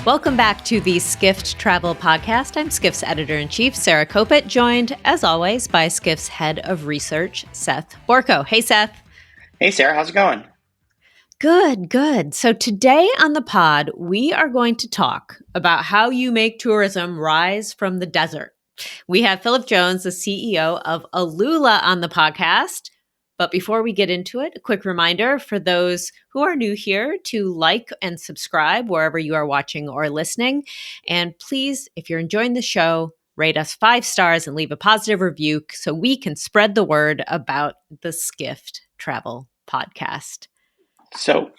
Welcome back to the Skift Travel Podcast. I'm Skift's editor-in-chief, Sarah Kopit, joined, as always, by Skift's head of research, Seth Borko. Hey, Seth. Hey, Sarah. How's it going? Good. So today on the pod, we are going to talk about how you make tourism rise from the desert. We have Phillip Jones, the CEO of AlUla, on the podcast. But before we get into it, a quick reminder for those who are new here to like and subscribe wherever you are watching or listening. And please, if you're enjoying the show, rate us 5 stars and leave a positive review so we can spread the word about the Skift Travel Podcast. So,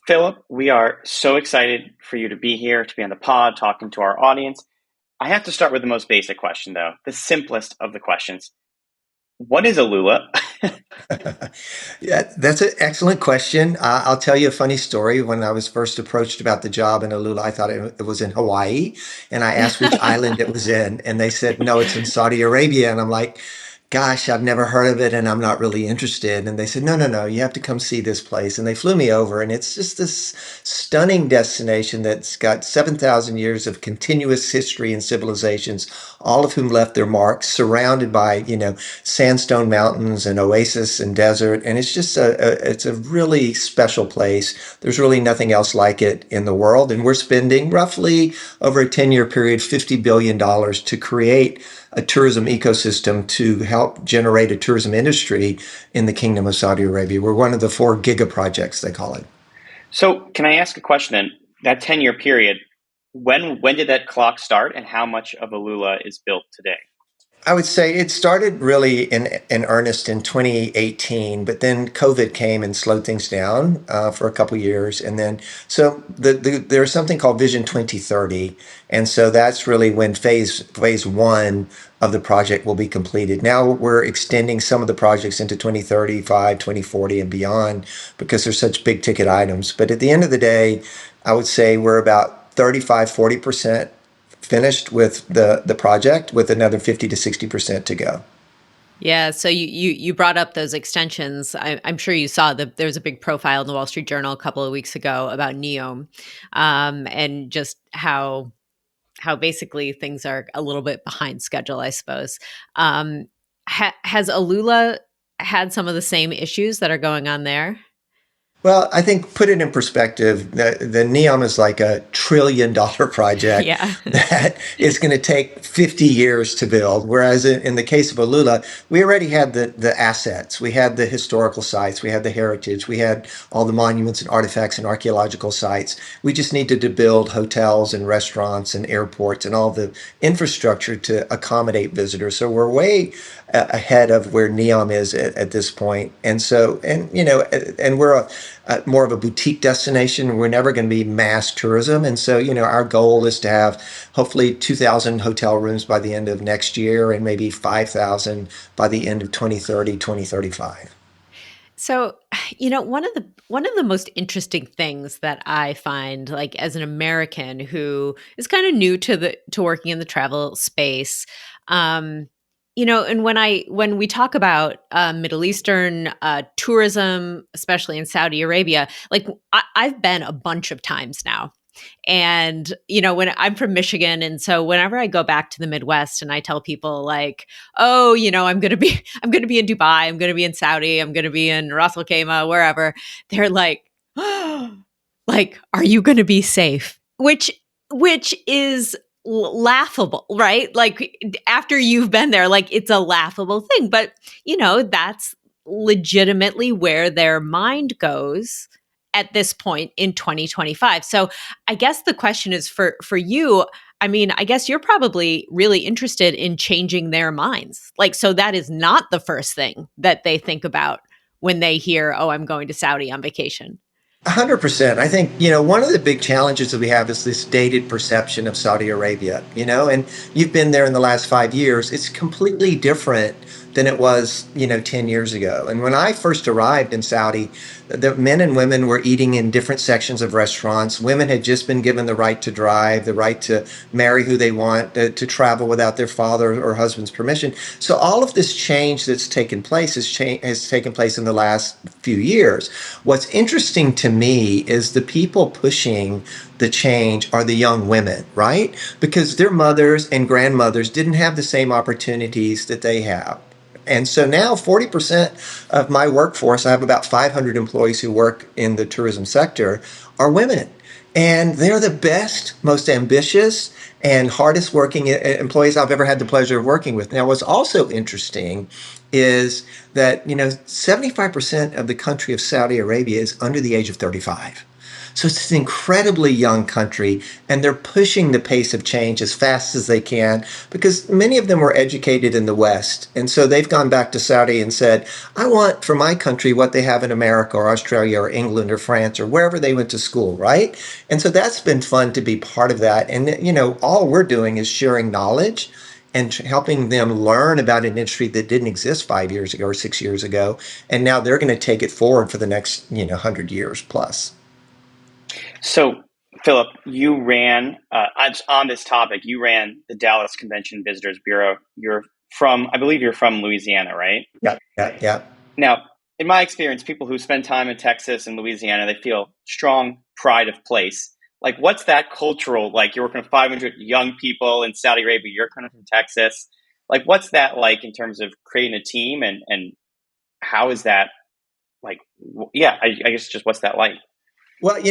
Phillip, we are so excited for you to be here, to be on the pod, talking to our audience. I have to start with the most basic question, though, the simplest of the questions. What is AlUla? Yeah, that's an excellent question. I'll tell you a funny story. When I was first approached about the job in AlUla, I thought it was in Hawaii, and I asked which island it was in, and they said, no, it's in Saudi Arabia. And I'm like, gosh, I've never heard of it, and I'm not really interested. And they said, no, you have to come see this place. And they flew me over, and it's just this stunning destination that's got 7,000 years of continuous history and civilizations, all of whom left their marks, surrounded by, sandstone mountains and oasis and desert. And it's just it's a really special place. There's really nothing else like it in the world. And we're spending roughly over a 10-year period, $50 billion to create a tourism ecosystem to help generate a tourism industry in the Kingdom of Saudi Arabia. We're one of the 4 giga projects, they call it. So can I ask a question then? That 10-year period, when did that clock start, and how much of AlUla is built today? I would say it started really in earnest in 2018, but then COVID came and slowed things down for a couple of years. And then, so there's something called Vision 2030. And so that's really when phase 1 of the project will be completed. Now we're extending some of the projects into 2035, 2040 and beyond because they're such big ticket items. But at the end of the day, I would say we're about 35-40% finished with the project, with another 50 to 60% to go. Yeah, so you brought up those extensions. I'm sure you saw that there was a big profile in the Wall Street Journal a couple of weeks ago about Neom, and just how basically things are a little bit behind schedule, I suppose. Has AlUla had some of the same issues that are going on there? Well, I think put it in perspective, the Neom is like $1 trillion project that is going to take 50 years to build. Whereas in the case of AlUla, we already had the assets. We had the historical sites. We had the heritage. We had all the monuments and artifacts and archaeological sites. We just needed to build hotels and restaurants and airports and all the infrastructure to accommodate visitors. So we're way ahead of where Neom is at this point. And so, and we're more of a boutique destination. We're never going to be mass tourism. And so, our goal is to have hopefully 2,000 hotel rooms by the end of next year and maybe 5,000 by the end of 2030, 2035. So, one of the most interesting things that I find, like as an American who is kind of new to working in the travel space, and when we talk about Middle Eastern tourism, especially in Saudi Arabia, like I've been a bunch of times now. And, when I'm from Michigan. And so whenever I go back to the Midwest and I tell people like, oh, I'm going to be in Dubai, I'm going to be in Saudi, I'm going to be in Ras Al Khaimah, wherever, they're like, oh, like, are you going to be safe? Which is laughable, right? Like after you've been there, like it's a laughable thing, but that's legitimately where their mind goes at this point in 2025. So I guess the question is for you, I mean, I guess you're probably really interested in changing their minds. Like, so that is not the first thing that they think about when they hear, oh, I'm going to Saudi on vacation. 100%. I think, one of the big challenges that we have is this dated perception of Saudi Arabia, and you've been there in the last 5 years. It's completely different than it was, 10 years ago. And when I first arrived in Saudi, the men and women were eating in different sections of restaurants. Women had just been given the right to drive, the right to marry who they want, to travel without their father or husband's permission. So all of this change that's taken place has taken place in the last few years. What's interesting to me is the people pushing the change are the young women, right? Because their mothers and grandmothers didn't have the same opportunities that they have. And so now 40% of my workforce, I have about 500 employees who work in the tourism sector, are women. And they're the best, most ambitious, and hardest working employees I've ever had the pleasure of working with. Now, what's also interesting is that, 75% of the country of Saudi Arabia is under the age of 35. So it's an incredibly young country, and they're pushing the pace of change as fast as they can because many of them were educated in the West. And so they've gone back to Saudi and said, I want for my country what they have in America or Australia or England or France or wherever they went to school, right? And so that's been fun to be part of that. And, all we're doing is sharing knowledge and helping them learn about an industry that didn't exist 5 years ago or 6 years ago. And now they're going to take it forward for the next, 100 years plus. So, Phillip, you ran, on this topic, you ran the Dallas Convention Visitors Bureau. I believe you're from Louisiana, right? Yeah, yeah, yeah. Now, in my experience, people who spend time in Texas and Louisiana, they feel strong pride of place. Like, what's that cultural, like you're working with 500 young people in Saudi Arabia, you're coming from Texas. Like, what's that like in terms of creating a team and how is that like, yeah, I guess just what's that like? Well,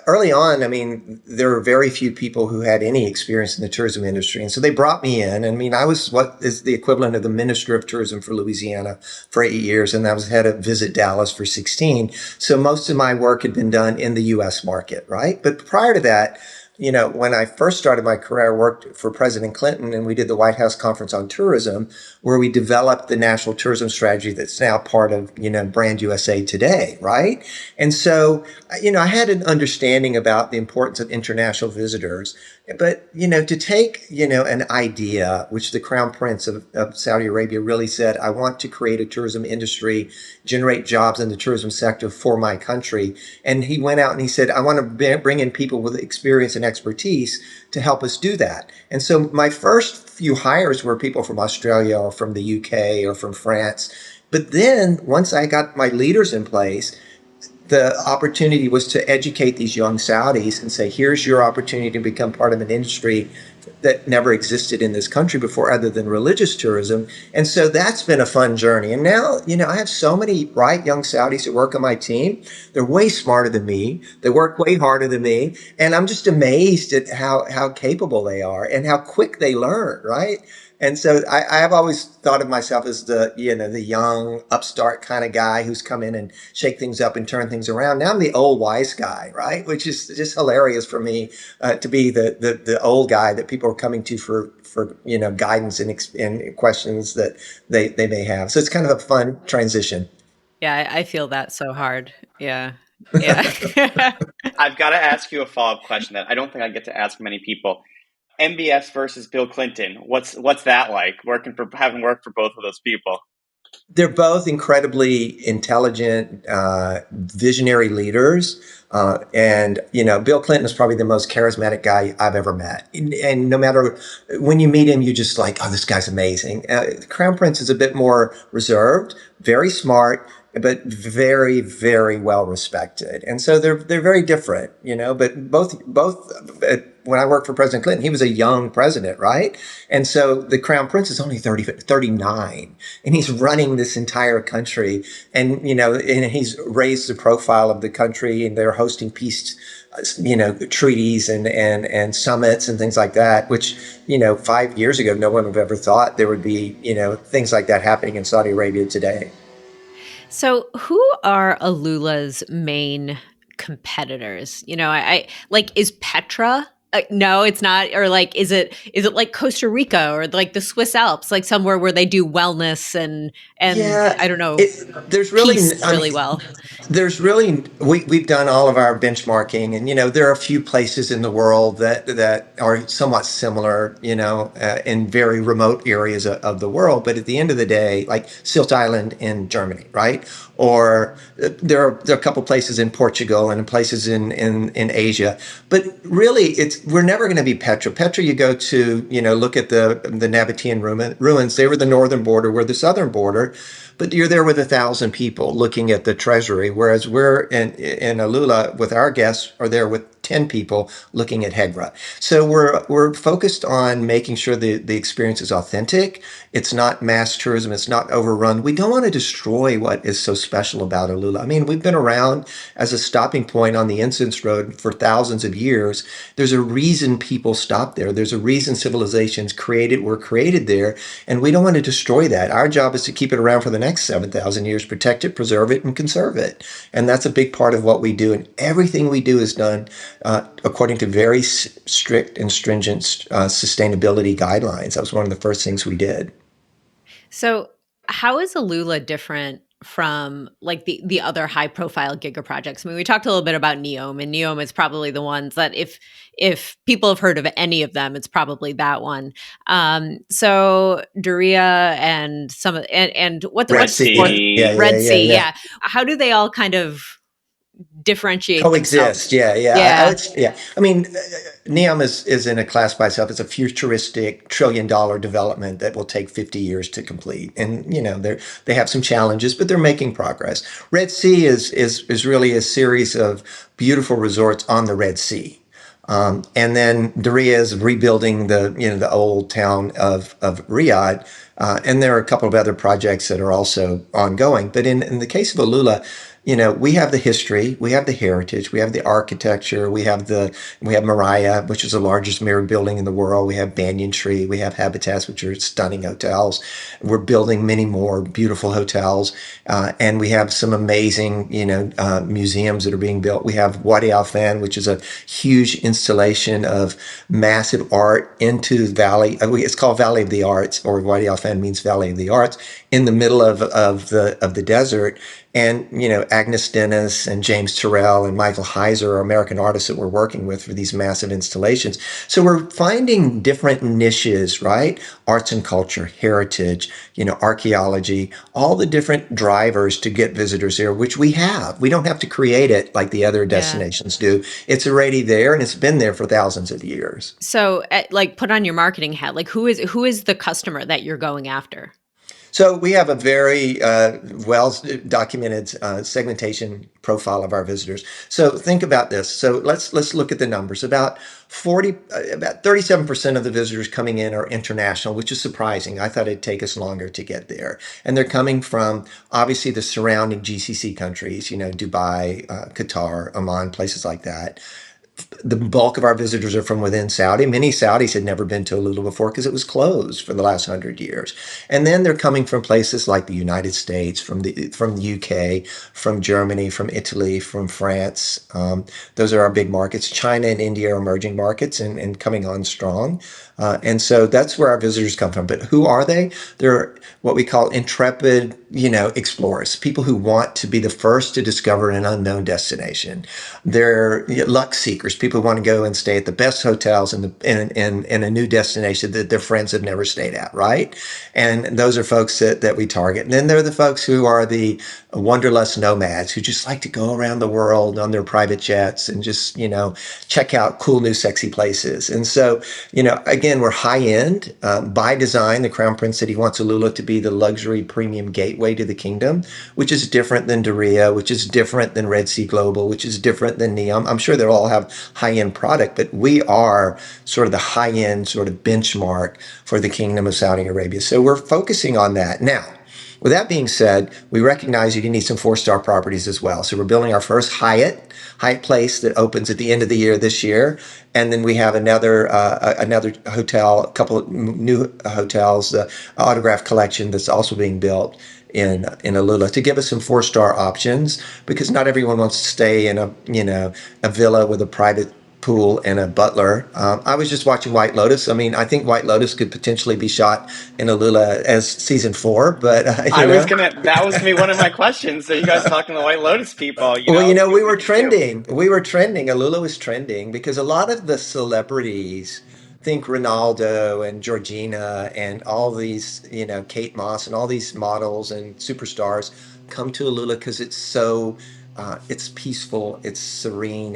early on, I mean, there were very few people who had any experience in the tourism industry. And so they brought me in. I mean, I was what is the equivalent of the Minister of Tourism for Louisiana for 8 years, and I was head of Visit Dallas for 16. So most of my work had been done in the U.S. market, right? But prior to that, when I first started my career, I worked for President Clinton and we did the White House Conference on Tourism, where we developed the national tourism strategy that's now part of, Brand USA today, right? And so, I had an understanding about the importance of international visitors. But, to take, an idea, which the Crown Prince of Saudi Arabia really said, I want to create a tourism industry, generate jobs in the tourism sector for my country. And he went out and he said, I want to bring in people with experience and expertise to help us do that. And so my first few hires were people from Australia or from the UK or from France. But then once I got my leaders in place, the opportunity was to educate these young Saudis and say, here's your opportunity to become part of an industry that never existed in this country before other than religious tourism. And so that's been a fun journey. And now, I have so many bright young Saudis that work on my team. They're way smarter than me. They work way harder than me. And I'm just amazed at how capable they are and how quick they learn, right? And so I have always thought of myself as the young upstart kind of guy who's come in and shake things up and turn things around. Now I'm the old wise guy, right? Which is just hilarious for me to be the old guy that people are coming to for guidance and questions that they may have. So it's kind of a fun transition. Yeah, I feel that so hard. Yeah. Yeah. I've got to ask you a follow-up question that I don't think I get to ask many people. MBS versus Bill Clinton. What's that like? Having worked for both of those people. They're both incredibly intelligent, visionary leaders. And, Bill Clinton is probably the most charismatic guy I've ever met. And no matter when you meet him, you're just like, oh, this guy's amazing. The Crown Prince is a bit more reserved, very smart, but very, very well respected. And so they're very different, but both, when I worked for President Clinton, he was a young president, right? And so the Crown Prince is only 39 and he's running this entire country and, and he's raised the profile of the country and they're hosting peace, treaties and summits and things like that, which, 5 years ago, no one would have ever thought there would be, things like that happening in Saudi Arabia today. So, who are AlUla's main competitors? I like, is Petra No, it's not. Or like, is it like Costa Rica or like the Swiss Alps, like somewhere where they do wellness and Yeah, I don't know, there's really, peace I really mean, well? there's really we've done all of our benchmarking, and there are a few places in the world that are somewhat similar, in very remote areas of the world. But at the end of the day, like Silt Island in Germany, right? Or there are a couple places in Portugal and places in Asia. But really, we're never going to be Petra. Petra, you go to, look at the Nabatean ruins. They were the northern border, we're the southern border. But you're there with 1,000 people looking at the treasury, whereas we're in AlUla with our guests are there with 10 people looking at Hegra. So we're focused on making sure the experience is authentic. It's not mass tourism. It's not overrun. We don't want to destroy what is so special about AlUla. I mean, we've been around as a stopping point on the Incense Road for thousands of years. There's a reason people stop there. There's a reason civilizations were created there, and we don't want to destroy that. Our job is to keep it around for the next 7,000 years, protect it, preserve it, and conserve it. And that's a big part of what we do. And everything we do is done according to very strict and stringent sustainability guidelines. That was one of the first things we did. So, how is AlUla different from like the other high profile giga projects? I mean, we talked a little bit about Neom, and Neom is probably the ones that if people have heard of any of them, it's probably that one. So Doria and Red what's the Sea. fourth? Yeah, Red yeah, Sea. yeah. Yeah. How do they all kind of differentiate themselves? Coexist. Yeah, yeah. I Yeah. would, yeah. I mean, Neom is in a class by itself. It's a futuristic $1 trillion development that will take 50 years to complete. And, they have some challenges, but they're making progress. Red Sea is really a series of beautiful resorts on the Red Sea. And then Diriyah is rebuilding the old town of Riyadh. And there are a couple of other projects that are also ongoing. But in the case of AlUla, we have the history, we have the heritage, we have the architecture, we have Moriah, which is the largest mirror building in the world. We have Banyan Tree, we have Habitats, which are stunning hotels. We're building many more beautiful hotels, and we have some amazing, museums that are being built. We have Wadi Al Fan, which is a huge installation of massive art into the valley. It's called Valley of the Arts, or Wadi Al Fan means Valley of the Arts, in the middle of the desert. And, Agnes Dennis and James Turrell and Michael Heiser are American artists that we're working with for these massive installations. So we're finding different niches, right? Arts and culture, heritage, archaeology, all the different drivers to get visitors here, which we have. We don't have to create it like the other destinations do. It's already there, and it's been there for thousands of years. So, like, put on your marketing hat. Like, who is the customer that you're going after? So we have a very well documented segmentation profile of our visitors. So think about this. So let's look at the numbers. About 37% of the visitors coming in are international, which is surprising. I thought it'd take us longer to get there. And they're coming from obviously the surrounding GCC countries, Dubai, Qatar, Oman, places like that. The bulk of our visitors are from within Saudi. Many Saudis had never been to AlUla before because it was closed for the last 100 years. And then they're coming from places like the United States, from the UK, from Germany, from Italy, from France. Those are our big markets. China and India are emerging markets and coming on strong. And so that's where our visitors come from. But who are they? They're what we call intrepid, explorers, people who want to be the first to discover an unknown destination. They're luck seekers, people who want to go and stay at the best hotels in a new destination that their friends have never stayed at, right? And those are folks that we target. And then there are the folks who are the wanderlust nomads who just like to go around the world on their private jets and just, check out cool, new, sexy places. And so, again, we're high end by design. The Crown Prince said he wants AlUla to be the luxury premium gateway to the kingdom, which is different than Diriyah, which is different than Red Sea Global, which is different than Neom. I'm sure they all have high end product, but we are sort of the high end sort of benchmark for the Kingdom of Saudi Arabia. So we're focusing on that. Now, with that being said, we recognize you need some 4-star properties as well. So we're building our first Hyatt Place that opens at the end of the year this year. And then we have another hotel, a couple of new hotels, the Autograph Collection that's also being built in AlUla to give us some 4-star options, because not everyone wants to stay in a villa with a private pool and a butler. I was just watching White Lotus. I mean, I think White Lotus could potentially be shot in AlUla as season 4, but that was gonna be one of my questions. So you guys talking to the White Lotus people, Well, see what we we were can do. trending. We were trending. AlUla was trending because a lot of the celebrities, think Ronaldo and Georgina and all these, Kate Moss and all these models and superstars come to AlUla because it's peaceful, it's serene,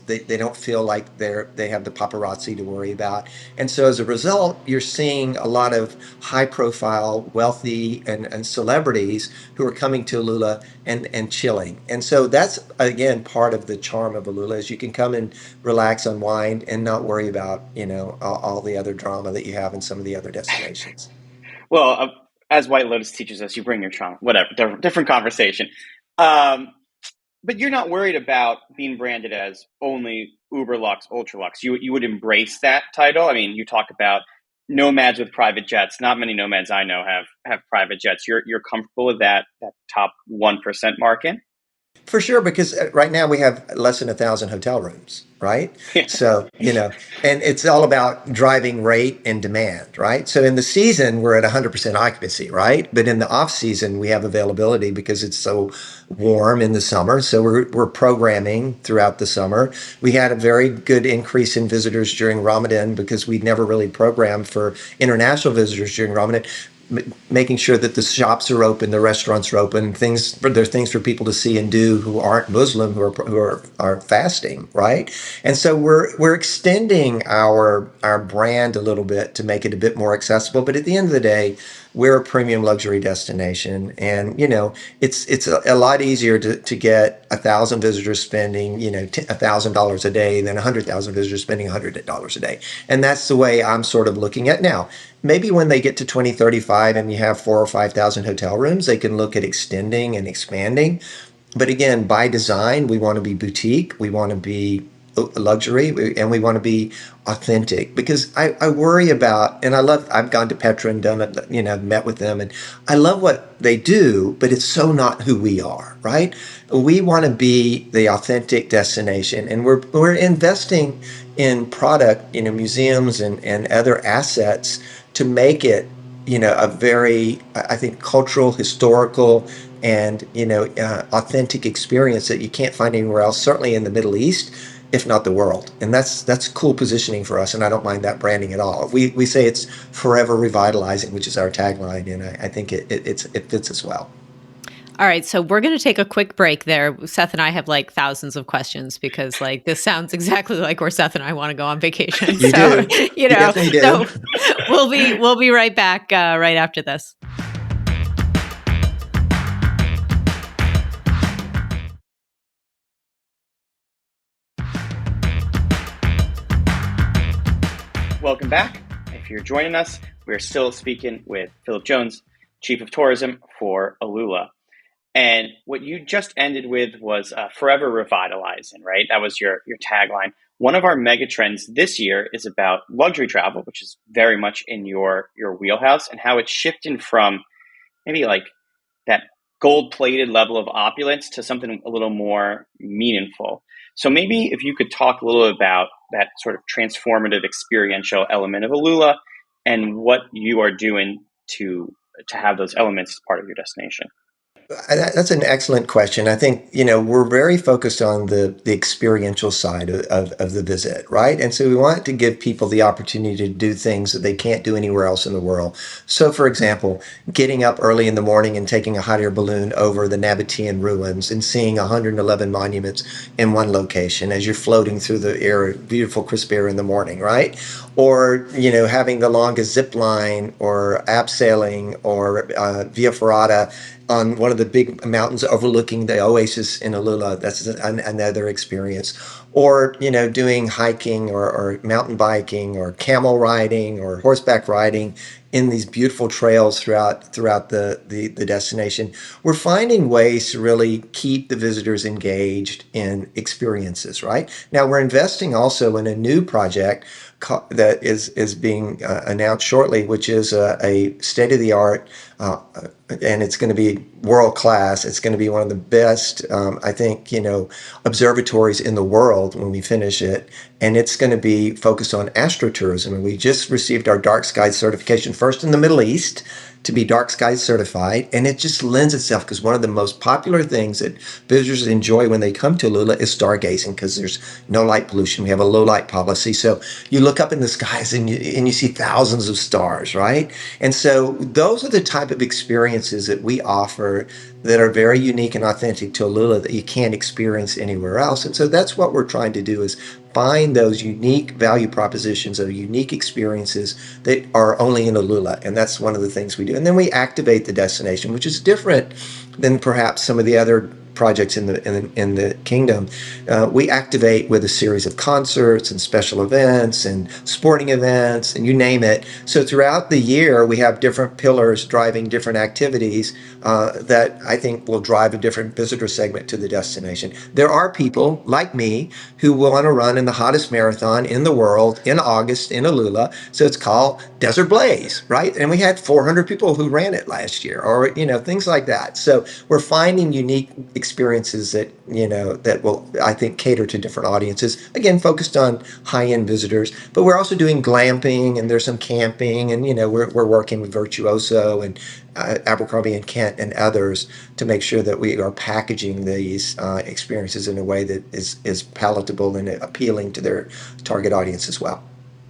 they don't feel like they have the paparazzi to worry about. And so as a result, you're seeing a lot of high profile, wealthy and celebrities who are coming to AlUla and chilling. And so that's again part of the charm of AlUla is you can come and relax, unwind, and not worry about, all the other drama that you have in some of the other destinations. Well, as White Lotus teaches us, you bring your trauma. Whatever, different conversation. Um, but you're not worried about being branded as only Uber Lux, Ultra Lux. You would embrace that title. I mean, you talk about nomads with private jets. Not many nomads I know have private jets. You're comfortable with that top 1% market? For sure, because right now we have less than 1,000 hotel rooms, right? Yeah. So, and it's all about driving rate and demand, right? So in the season, we're at 100% occupancy, right? But in the off season, we have availability because it's so warm in the summer. So we're programming throughout the summer. We had a very good increase in visitors during Ramadan because we'd never really programmed for international visitors during Ramadan, making sure that the shops are open, the restaurants are open, there's things for people to see and do who aren't Muslim, who are fasting, right? And so we're extending our brand a little bit to make it a bit more accessible. But at the end of the day, we're a premium luxury destination, and it's a lot easier to get 1,000 visitors spending $1,000 a day than 100,000 visitors spending $100 a day, and that's the way I'm sort of looking at now. Maybe when they get to 2035 and you have 4 or 5,000 hotel rooms, they can look at extending and expanding. But again, by design, we want to be boutique, we want to be luxury, and we want to be authentic because I worry about, and I've gone to Petra and done it, met with them, and I love what they do, but it's so not who we are, right? We want to be the authentic destination, and we're investing in product, museums and other assets to make it, a very, I think, cultural, historical, and authentic experience that you can't find anywhere else. Certainly in the Middle East, if not the world, and that's cool positioning for us. And I don't mind that branding at all. We say it's forever revitalizing, which is our tagline, and I think it fits as well. All right, so we're going to take a quick break there. Seth and I have like thousands of questions because this sounds exactly like where Seth and I want to go on vacation. You so, do. You definitely do. So we'll be right back right after this. Welcome back. If you're joining us, we're still speaking with Phillip Jones, Chief of Tourism for AlUla. And what you just ended with was forever revitalizing, right? That was your tagline. One of our mega trends this year is about luxury travel, which is very much in your wheelhouse, and how it's shifting from maybe like that gold-plated level of opulence to something a little more meaningful. So maybe if you could talk a little about that sort of transformative experiential element of AlUla and what you are doing to have those elements as part of your destination. That's an excellent question. I think, we're very focused on the experiential side of the visit, right? And so we want to give people the opportunity to do things that they can't do anywhere else in the world. So, for example, getting up early in the morning and taking a hot air balloon over the Nabatean ruins and seeing 111 monuments in one location as you're floating through the air, beautiful crisp air in the morning, right? Or, having the longest zip line or abseiling or via ferrata on one of the big mountains overlooking the oasis in AlUla. That's another experience. Or, doing hiking or mountain biking or camel riding or horseback riding in these beautiful trails throughout the destination, we're finding ways to really keep the visitors engaged in experiences. Right now, we're investing also in a new project that is being announced shortly, which is a state of the art, and it's going to be world class. It's going to be one of the best, I think, observatories in the world when we finish it, and it's going to be focused on astrotourism. And we just received our dark sky certification, first in the Middle East to be dark sky certified, and it just lends itself, because one of the most popular things that visitors enjoy when they come to AlUla is stargazing, because there's no light pollution. We have a low light policy, so you look up in the skies and you see thousands of stars, right? And so those are the type of experiences that we offer that are very unique and authentic to AlUla that you can't experience anywhere else. And so that's what we're trying to do, is find those unique value propositions or unique experiences that are only in AlUla. And that's one of the things we do. And then we activate the destination, which is different than perhaps some of the other projects in the kingdom. We activate with a series of concerts and special events and sporting events, and you name it. So throughout the year, we have different pillars driving different activities that I think will drive a different visitor segment to the destination. There are people like me who will want to run in the hottest marathon in the world in August in AlUla. So it's called Desert Blaze, right? And we had 400 people who ran it last year, or things like that. So we're finding unique experiences that that will, I think, cater to different audiences, again focused on high-end visitors. But we're also doing glamping, and there's some camping, and we're working with Virtuoso and Abercrombie and Kent and others to make sure that we are packaging these experiences in a way that is palatable and appealing to their target audience as well.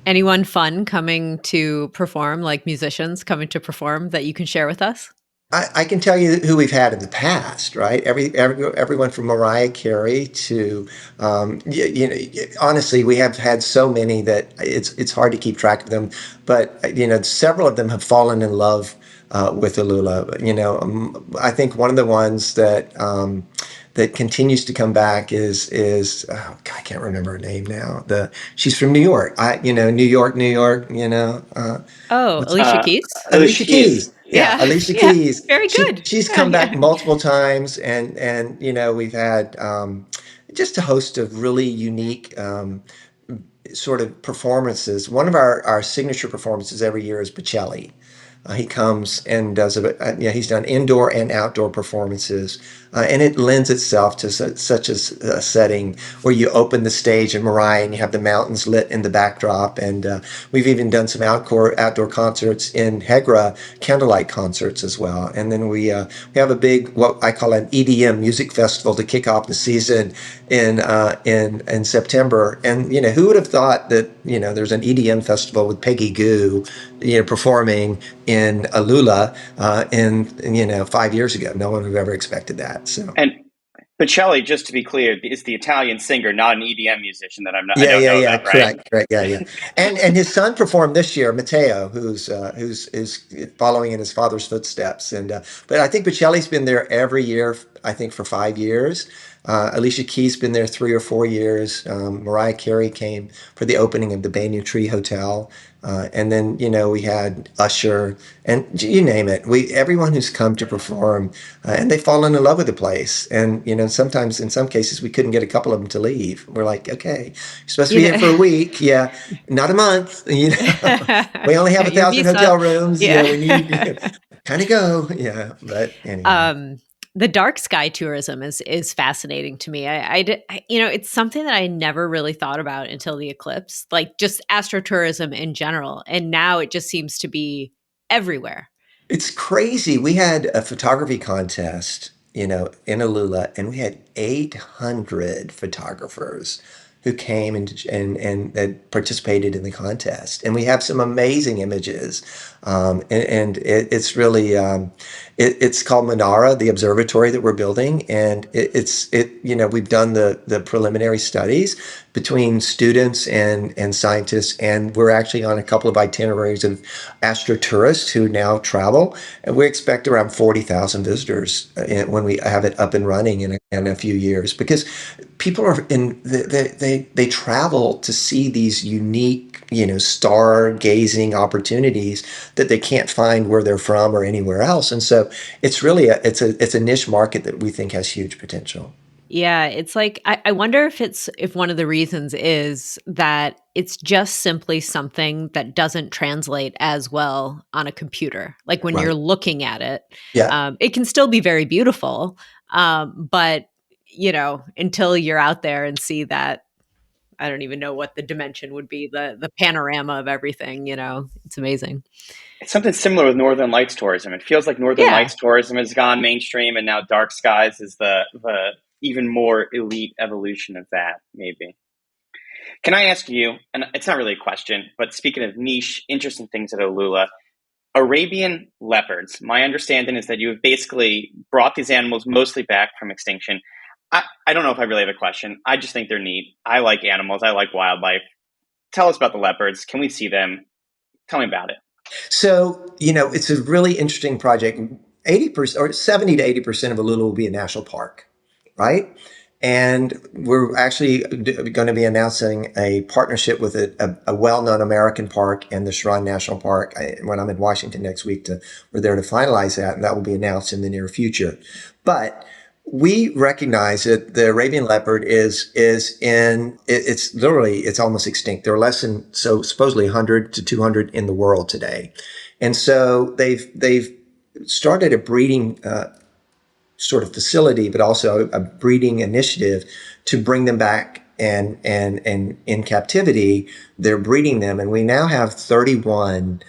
Anyone fun coming to perform, like musicians coming to perform, that you can share with us? I can tell you who we've had in the past, right? Everyone from Mariah Carey to, honestly, we have had so many that it's hard to keep track of them. But several of them have fallen in love with AlUla. I think one of the ones that continues to come back is oh, God, I can't remember her name now. She's from New York. New York. Alicia Keys. Alicia Keys. Yeah, Alicia Keys. Very good. She's come back multiple times, and we've had just a host of really unique sort of performances. One of our signature performances every year is Bocelli. He comes and does he's done indoor and outdoor performances, and it lends itself to such a setting where you open the stage in Mariah and you have the mountains lit in the backdrop. And we've even done some outdoor concerts in Hegra, candlelight concerts as well. And then we have a big, what I call an EDM music festival to kick off the season in September. And who would have thought that there's an EDM festival with Peggy Gou performing in AlUla in 5 years ago. No one would have ever expected that. So. And Bocelli, just to be clear, is the Italian singer, not an EDM musician that I'm not. I don't know about, correct, yeah. And his son performed this year, Matteo, who's following in his father's footsteps. And but I think Bocelli's been there every year, I think, for 5 years. Alicia Keys been there 3 or 4 years. Mariah Carey came for the opening of the Bayou Tree Hotel. And then, we had Usher, and you name it. Everyone who's come to perform, and they've fallen in love with the place. And, sometimes in some cases we couldn't get a couple of them to leave. We're like, okay, you're supposed to be here for a week. Yeah. Not a month. We only have 1,000 hotel rooms. Yeah. We need kind of go. Yeah. But anyway. The dark sky tourism is fascinating to me. It's something that I never really thought about until the eclipse, like just astrotourism in general. And now it just seems to be everywhere. It's crazy. We had a photography contest, in AlUla, and we had 800 photographers who came and participated in the contest. And we have some amazing images. And it's really, it's called Manara, the observatory that we're building. And we've done the preliminary studies between students and scientists. And we're actually on a couple of itineraries of astrotourists who now travel. And we expect around 40,000 visitors when we have it up and running in a few years, because people are they they travel to see these unique, stargazing opportunities that they can't find where they're from or anywhere else. And so it's really it's a niche market that we think has huge potential. Yeah, it's like I wonder if one of the reasons is that it's just simply something that doesn't translate as well on a computer. Like when you're Right. looking at it, Yeah. it can still be very beautiful, but until you're out there and see that, I don't even know what the dimension would be, the panorama of everything. It's amazing. It's something similar with Northern Lights tourism. It feels like Northern Yeah. Lights tourism has gone mainstream, and now dark skies is the even more elite evolution of that, maybe. Can I ask you, and it's not really a question, but speaking of niche, interesting things at AlUla, Arabian leopards. My understanding is that you have basically brought these animals mostly back from extinction. I don't know if I really have a question. I just think they're neat. I like animals. I like wildlife. Tell us about the leopards. Can we see them? Tell me about it. So, it's a really interesting project. 80% or 70 to 80% of AlUla will be a national park, right? And we're actually going to be announcing a partnership with a well-known American park and the Sharon National Park. When I'm in Washington next week, we're there to finalize that, and that will be announced in the near future. But we recognize that the Arabian leopard it's almost extinct. There are less than, so supposedly 100 to 200 in the world today. And so they've started a breeding sort of facility, but also a breeding initiative to bring them back, and in captivity, they're breeding them. And we now have 31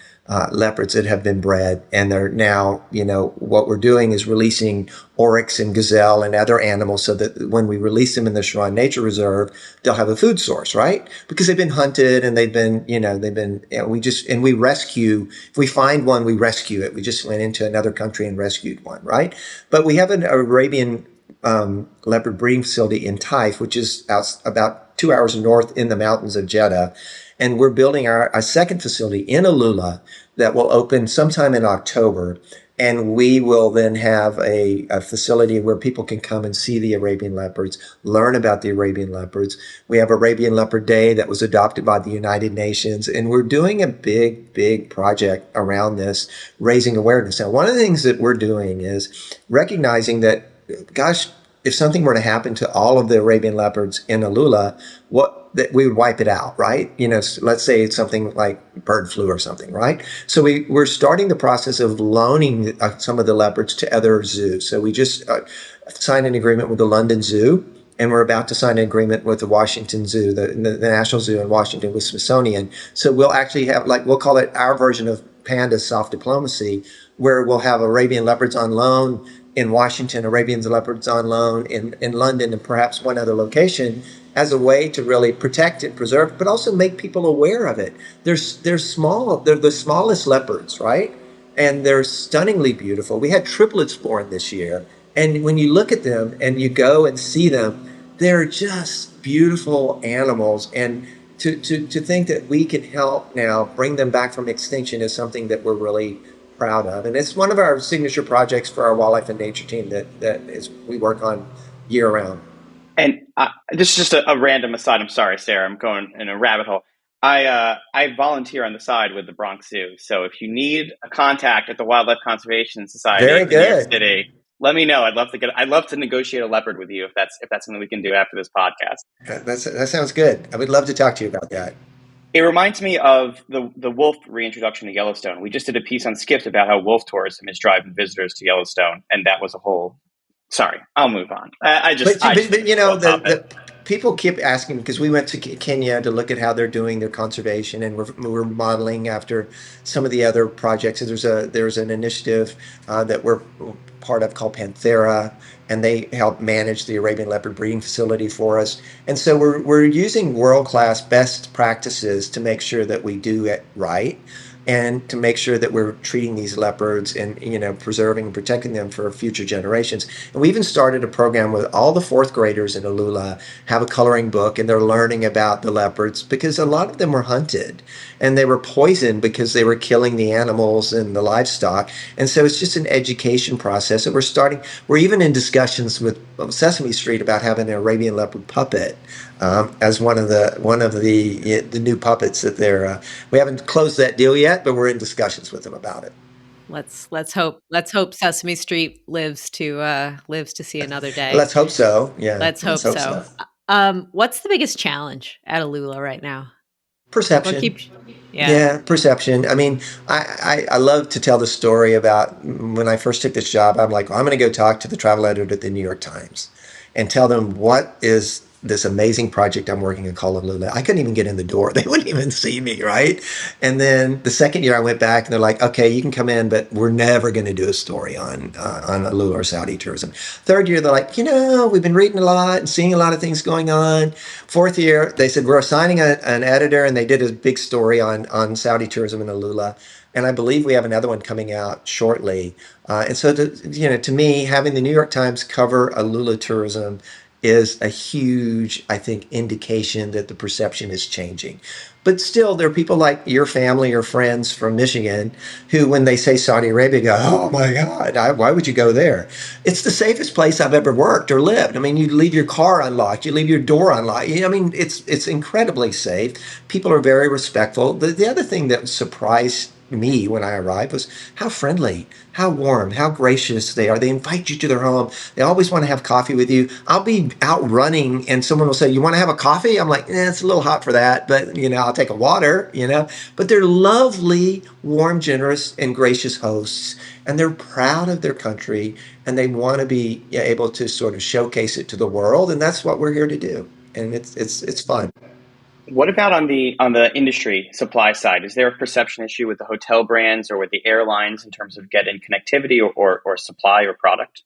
leopards that have been bred. And they're now, what we're doing is releasing oryx and gazelle and other animals so that when we release them in the Sharon Nature Reserve, they'll have a food source, right? Because they've been hunted and we rescue, if we find one, we rescue it. We just went into another country and rescued one, right? But we have an Arabian leopard breeding facility in Taif, which is about 2 hours north in the mountains of Jeddah. And we're building our second facility in AlUla that will open sometime in October. And we will then have a facility where people can come and see the Arabian leopards, learn about the Arabian leopards. We have Arabian Leopard Day that was adopted by the United Nations. And we're doing a big, big project around this, raising awareness. Now, one of the things that we're doing is recognizing that, gosh, if something were to happen to all of the Arabian leopards in AlUla, that we would wipe it out, right? Let's say it's something like bird flu or something, right? So we're starting the process of loaning some of the leopards to other zoos. So we just signed an agreement with the London Zoo, and we're about to sign an agreement with the Washington Zoo, the National Zoo in Washington with Smithsonian. So we'll actually have, we'll call it our version of Panda soft diplomacy, where we'll have Arabian leopards on loan in Washington, Arabian leopards on loan in London, and perhaps one other location, as a way to really protect and preserve, but also make people aware of it. They're small. They're the smallest leopards, right? And they're stunningly beautiful. We had triplets born this year. And when you look at them and you go and see them, they're just beautiful animals. And to think that we can help now bring them back from extinction is something that we're really proud of. And it's one of our signature projects for our wildlife and nature team that we work on year round. And this is just a random aside. I'm sorry, Sarah. I'm going in a rabbit hole. I volunteer on the side with the Bronx Zoo. So if you need a contact at the Wildlife Conservation Society Very in New York good. City, let me know. I'd love to negotiate a leopard with you if that's something we can do after this podcast. That sounds good. I would love to talk to you about that. It reminds me of the wolf reintroduction to Yellowstone. We just did a piece on Skift about how wolf tourism is driving visitors to Yellowstone, and that was a whole. Sorry, I'll move on. The people keep asking, because we went to Kenya to look at how they're doing their conservation, and we're modeling after some of the other projects. There's an initiative that we're part of called Panthera, and they help manage the Arabian leopard breeding facility for us. And so we're using world-class best practices to make sure that we do it right. and to make sure that we're treating these leopards and, preserving and protecting them for future generations. And we even started a program with all the fourth graders in AlUla have a coloring book, and they're learning about the leopards because a lot of them were hunted and they were poisoned because they were killing the animals and the livestock. And so it's just an education process. And we're even in discussions with Sesame Street about having an Arabian leopard puppet as one of the new puppets that we haven't closed that deal yet, but we're in discussions with them about it. Let's hope Sesame Street lives to see another day. Let's hope so. Yeah. Let's hope so. What's the biggest challenge at AlUla right now? Perception. Yeah, perception. I mean, I love to tell the story about when I first took this job. I'm like, well, I'm going to go talk to the travel editor at the New York Times and tell them what is this amazing project I'm working on called AlUla. I couldn't even get in the door. They wouldn't even see me, right? And then the second year I went back and they're like, okay, you can come in, but we're never going to do a story on AlUla or Saudi tourism. Third year, they're like, we've been reading a lot and seeing a lot of things going on. Fourth year, they said, we're assigning an editor, and they did a big story on Saudi tourism in AlUla. And I believe we have another one coming out shortly. And so, to me, having the New York Times cover AlUla tourism is a huge, I think, indication that the perception is changing. But still, there are people like your family or friends from Michigan who, when they say Saudi Arabia, go, oh my God, why would you go there? It's the safest place I've ever worked or lived. I mean, you leave your car unlocked, you leave your door unlocked. I mean, it's incredibly safe. People are very respectful. The other thing that surprised me when I arrived was how friendly, how warm, how gracious they are. They invite you to their home. They always want to have coffee with you. I'll be out running and someone will say, you want to have a coffee? I'm like, it's a little hot for that, but I'll take a water, but they're lovely, warm, generous, and gracious hosts. And they're proud of their country and they want to be able to sort of showcase it to the world. And that's what we're here to do. And it's fun. What about on the industry supply side? Is there a perception issue with the hotel brands or with the airlines in terms of getting connectivity or supply or product?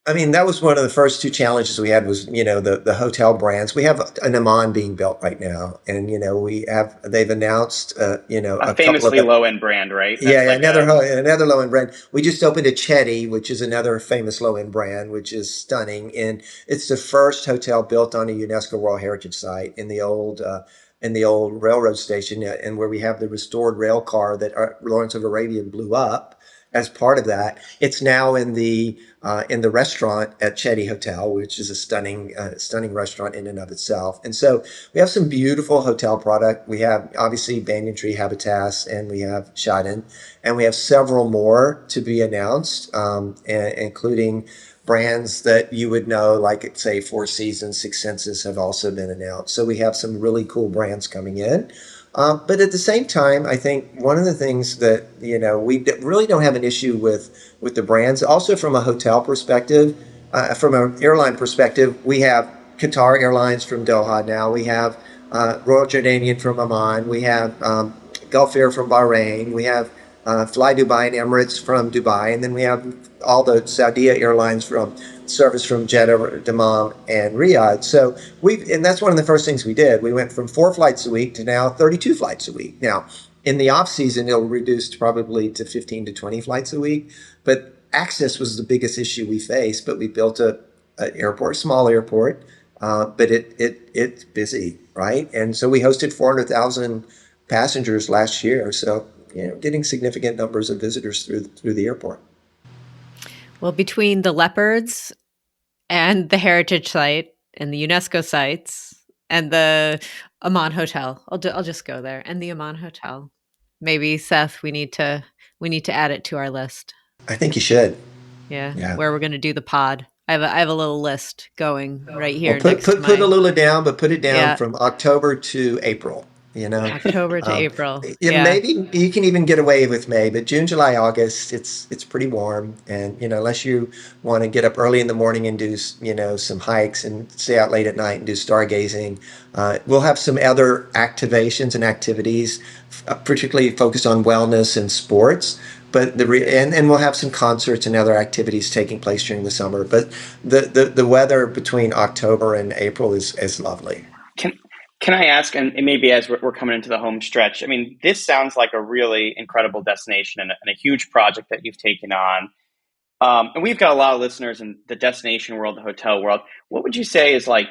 I mean, that was one of the first two challenges we had was, the hotel brands. We have an Amman being built right now. And, they've announced, a famously low-end brand, right? That's another low-end brand. We just opened a Chetty, which is another famous low-end brand, which is stunning. And it's the first hotel built on a UNESCO World Heritage Site in the old railroad station, and where we have the restored rail car that Lawrence of Arabia blew up. As part of that, it's now in the restaurant at Chetty Hotel, which is a stunning restaurant in and of itself. And so we have some beautiful hotel product. We have obviously Banyan Tree Habitats, and we have Shadin, and we have several more to be announced, including brands that you would know, like say Four Seasons, Six Senses have also been announced. So we have some really cool brands coming in. But at the same time, I think one of the things that, we really don't have an issue with the brands. Also from a hotel perspective, from an airline perspective, we have Qatar Airlines from Doha now. We have Royal Jordanian from Amman. We have Gulf Air from Bahrain. We have Fly Dubai and Emirates from Dubai. And then we have all the Saudi Airlines from service from Jeddah, Dammam, and Riyadh. So and that's one of the first things we did. We went from 4 flights a week to now 32 flights a week. Now, in the off season, it'll reduce probably to 15 to 20 flights a week. But access was the biggest issue we faced. But we built an airport, small airport, but it's busy, right? And so we hosted 400,000 passengers last year. So getting significant numbers of visitors through the airport. Well, between the leopards and the heritage site and the UNESCO sites and the Amman Hotel, I'll just go there, and the Amman Hotel. Maybe, Seth, we need to add it to our list. I think you should. Yeah. Where we're going to do the pod. I have a little list going right here. Well, put AlUla down, but put it down from October to April. October to April. Maybe you can even get away with May, but June, July, August, it's pretty warm. And, unless you want to get up early in the morning and do, some hikes and stay out late at night and do stargazing, we'll have some other activations and activities, particularly focused on wellness and sports. But and we'll have some concerts and other activities taking place during the summer. But the weather between October and April is lovely. Can I ask, and maybe as we're coming into the home stretch, I mean, this sounds like a really incredible destination and a huge project that you've taken on. And we've got a lot of listeners in the destination world, the hotel world. What would you say is like,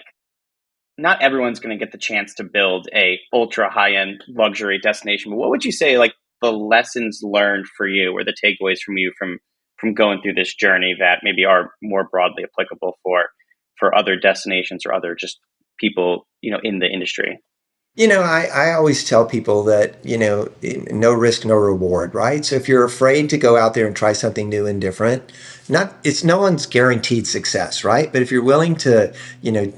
not everyone's going to get the chance to build a ultra high-end luxury destination, but what would you say like the lessons learned for you or the takeaways from you from going through this journey that maybe are more broadly applicable for other destinations or other just people, in the industry? I always tell people that, no risk, no reward, right? So if you're afraid to go out there and try something new and different, no one's guaranteed success, right? But if you're willing to,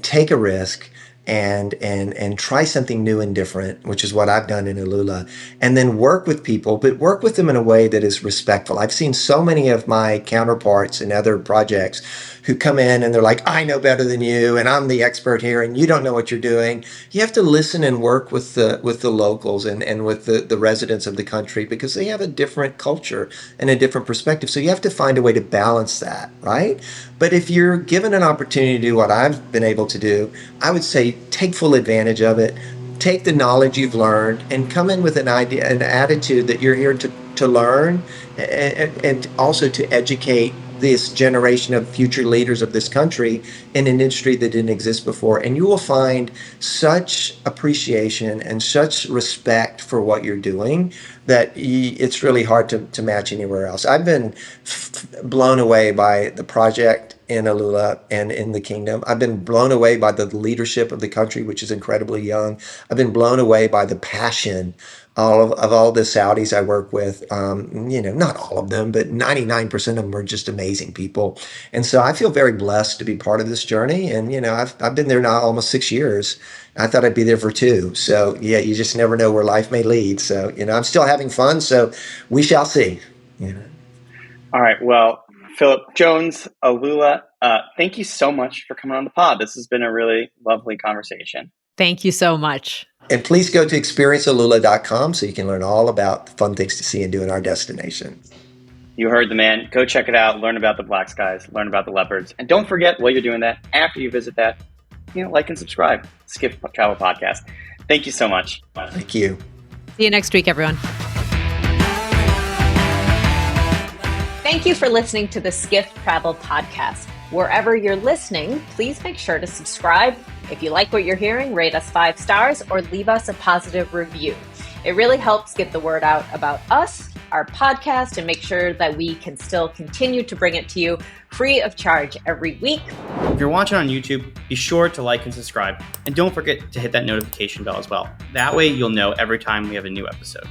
take a risk and try something new and different, which is what I've done in AlUla, and then work with people, but work with them in a way that is respectful. I've seen so many of my counterparts in other projects who come in and they're like, I know better than you, and I'm the expert here, and you don't know what you're doing. You have to listen and work with the locals and with the residents of the country because they have a different culture and a different perspective. So you have to find a way to balance that, right? But if you're given an opportunity to do what I've been able to do, I would say take full advantage of it. Take the knowledge you've learned and come in with an idea, an attitude that you're here to learn and also to educate this generation of future leaders of this country in an industry that didn't exist before. And you will find such appreciation and such respect for what you're doing that it's really hard to match anywhere else. I've been blown away by the project in AlUla and in the kingdom. I've been blown away by the leadership of the country, which is incredibly young. I've been blown away by the passion of all the Saudis I work with. Not all of them, but 99% of them are just amazing people. And so I feel very blessed to be part of this journey. And, I've been there now almost 6 years. I thought I'd be there for 2. So yeah, you just never know where life may lead. So, I'm still having fun. So we shall see. All right. Well, Phillip Jones, AlUla, thank you so much for coming on the pod. This has been a really lovely conversation. Thank you so much. And please go to experiencealula.com so you can learn all about the fun things to see and do in our destination. You heard the man. Go check it out. Learn about the black skies. Learn about the leopards. And don't forget, while you're doing that, after you visit that, like and subscribe. Skift Travel Podcast. Thank you so much. Thank you. See you next week, everyone. Thank you for listening to the Skift Travel Podcast. Wherever you're listening, please make sure to subscribe. If you like what you're hearing, rate us 5 stars or leave us a positive review. It really helps get the word out about us, our podcast, and make sure that we can still continue to bring it to you free of charge every week. If you're watching on YouTube, be sure to like and subscribe. And don't forget to hit that notification bell as well. That way you'll know every time we have a new episode.